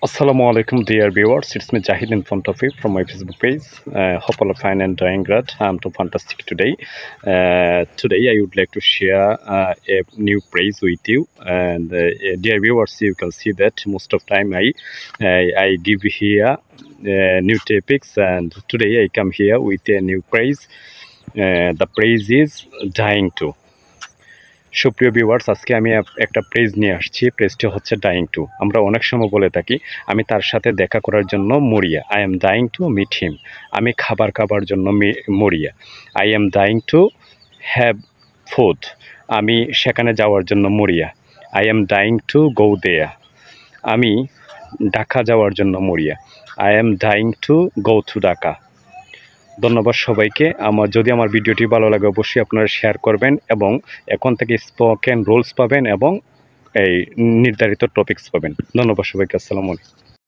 Assalamu alaikum, dear viewers. It's me Jahid in front of you from my Facebook page. Hope all are fine and doing great. I'm too fantastic today. Today I would like to share a new praise with you. And dear viewers, you can see that most of time I give here new topics, and today I come here with a new praise. The praise is dying to. সুপ্রিয় viewers, আজকে আমি একটা page নিয়ে আসছি। পেজটি হচ্ছে dying to. আমরা অনেক সময় বলে থাকি আমি তার সাথে দেখা করার জন্য মরিয়া, I am dying to meet him. আমি খাবার খাবার জন্য মরিয়া, I am dying to have food. আমি সেখানে যাওয়ার জন্য মরিয়া, I am dying to go there. আমি ঢাকা যাওয়ার জন্য মরিয়া, I am dying to go to Dhaka. ধন্যবাদ সবাইকে। যদি আমার ভিডিওটি ভালো লাগে অবশ্যই আপনারা শেয়ার করবেন, এবং এখন থেকে স্পোকেন রুলস পাবেন এবং এই নির্ধারিত টপিকস পাবেন। ধন্যবাদ সবাইকে। আসসালামু আলাইকুম।